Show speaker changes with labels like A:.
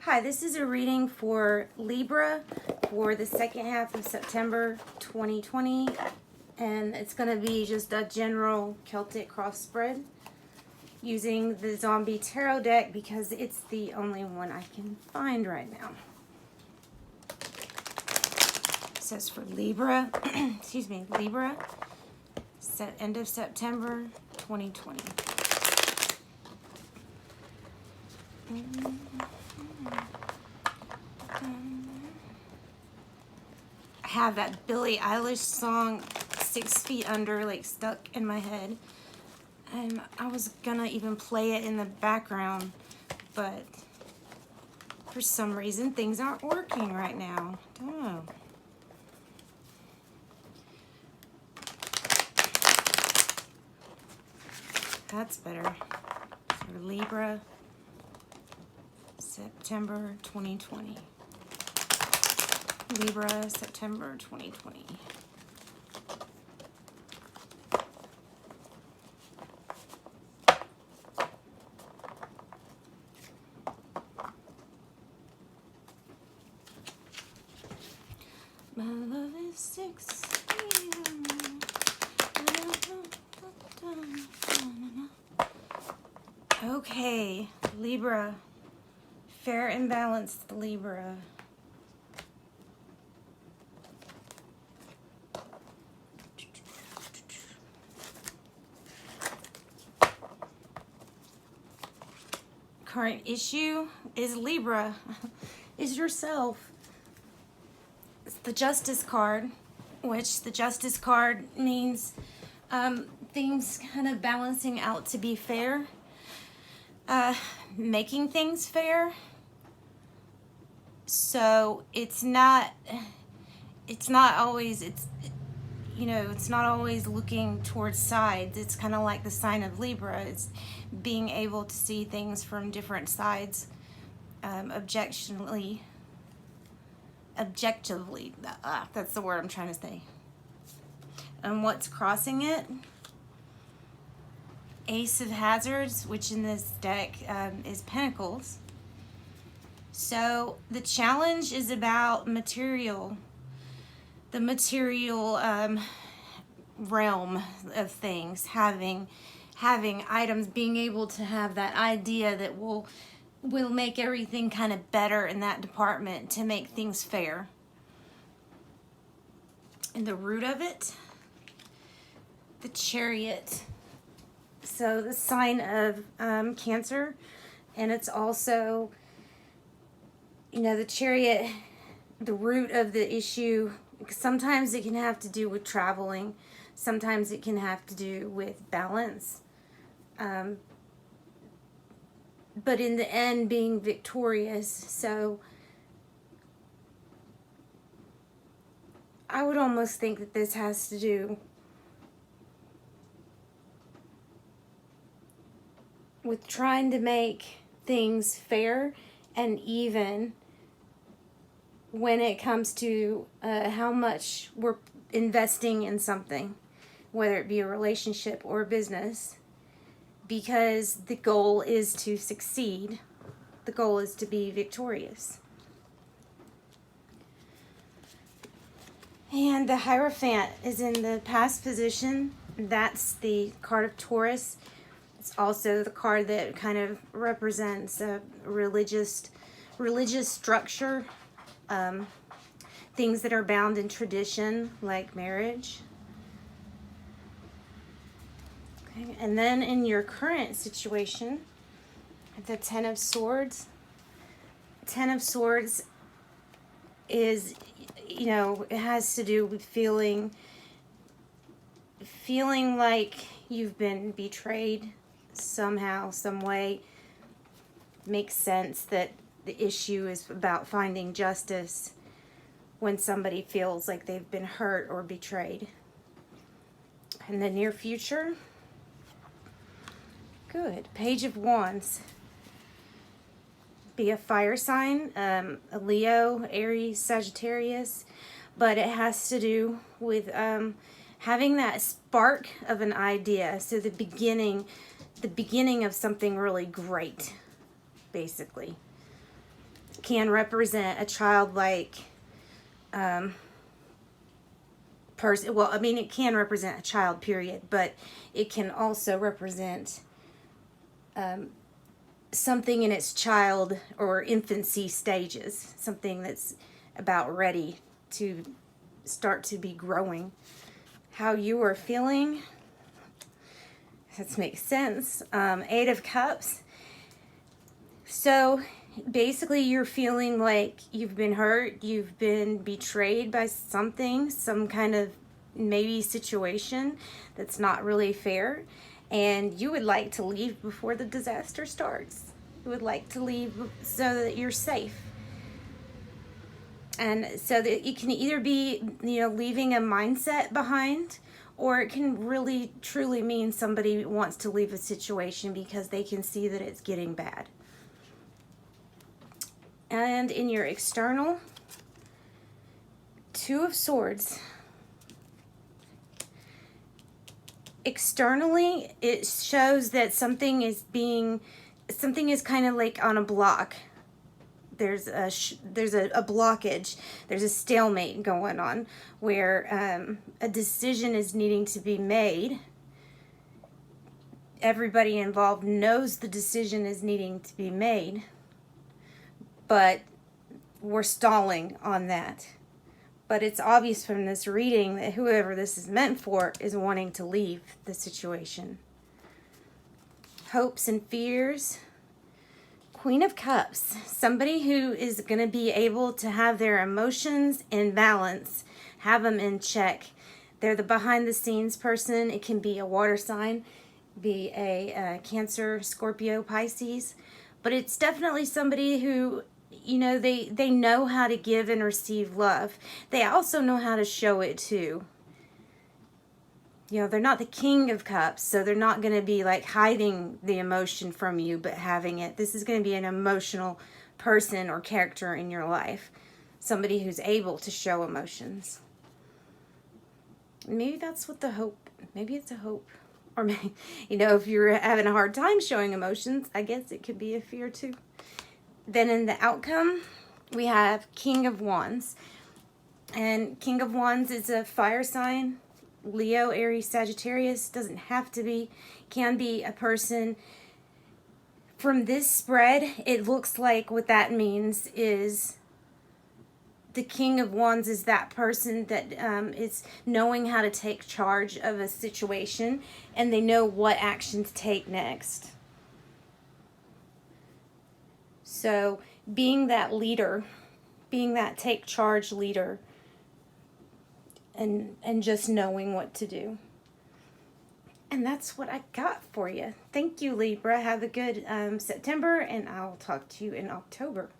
A: Hi, this is a reading for Libra for the second half of September 2020, and it's going to be just a general Celtic cross spread using the Zombie Tarot deck because it's the only one I can find right now. It says for Libra, excuse me, Libra, end of September 2020. I have that Billie Eilish song 6 Feet Under like stuck in my head, and I was gonna even play it in the background, but for some reason things aren't working right now. Don't know. That's better. For Libra, September 2020. Libra, September 2020. My love is 6 a.m. Okay, Libra. Fair and balanced Libra. Current issue is Libra, is yourself. It's the Justice card, which the Justice card means things kind of balancing out to be fair, making things fair. So it's not always, it's not always looking towards sides. It's kind of like the sign of Libra. It's being able to see things from different sides, objectively. That's the word I'm trying to say. And what's crossing it? Ace of Hazards, which in this deck is Pentacles. So the challenge is about material, the material realm of things, having items, being able to have that idea that will make everything kind of better in that department to make things fair. And the root of it, the Chariot. So the sign of Cancer, and it's also, the Chariot, the root of the issue. Sometimes it can have to do with traveling. Sometimes it can have to do with balance. But in the end, being victorious. So I would almost think that this has to do with trying to make things fair and even when it comes to how much we're investing in something, whether it be a relationship or a business, because the goal is to succeed. The goal is to be victorious. And the Hierophant is in the past position. That's the card of Taurus. It's also the card that kind of represents a religious structure, things that are bound in tradition, like marriage. Okay. And then in your current situation, the Ten of Swords. Ten of Swords is, it has to do with feeling like you've been betrayed somehow, some way. Makes sense that the issue is about finding justice when somebody feels like they've been hurt or betrayed. In the near future, good. Page of Wands. Be a fire sign, a Leo, Aries, Sagittarius, but it has to do with having that spark of an idea. So the beginning of something really great, basically. can represent a childlike person. Well, I mean, it can represent a child, period, but it can also represent something in its child or infancy stages, something that's about ready to start to be growing. How you are feeling, that makes sense. 8 of Cups. So basically you're feeling like you've been hurt, you've been betrayed by something, some kind of maybe situation that's not really fair, and you would like to leave before the disaster starts. You would like to leave so that you're safe. And so that it can either be, leaving a mindset behind, or it can really truly mean somebody wants to leave a situation because they can see that it's getting bad. And in your external, 2 of Swords. Externally, it shows that something is kind of like on a block. There's a blockage. There's a stalemate going on where a decision is needing to be made. Everybody involved knows the decision is needing to be made, but we're stalling on that. But it's obvious from this reading that whoever this is meant for is wanting to leave the situation. Hopes and fears. Queen of Cups. Somebody who is going to be able to have their emotions in balance, have them in check. They're the behind the scenes person. It can be a water sign, be a Cancer, Scorpio, Pisces. But it's definitely somebody who, they know how to give and receive love. They also know how to show it too. They're not the King of Cups, so they're not going to be like hiding the emotion from you, but having it. This is going to be an emotional person or character in your life. Somebody who's able to show emotions. Maybe that's what maybe it's a hope. Or maybe, if you're having a hard time showing emotions, I guess it could be a fear too. Then in the outcome, we have King of Wands. And King of Wands is a fire sign. Leo, Aries, Sagittarius. Doesn't have to be. Can be a person. From this spread, it looks like what that means is the King of Wands is that person that is knowing how to take charge of a situation, and they know what action to take next. So being that leader, being that take charge leader, and just knowing what to do. And that's what I got for you. Thank you, Libra. Have a good September, and I'll talk to you in October.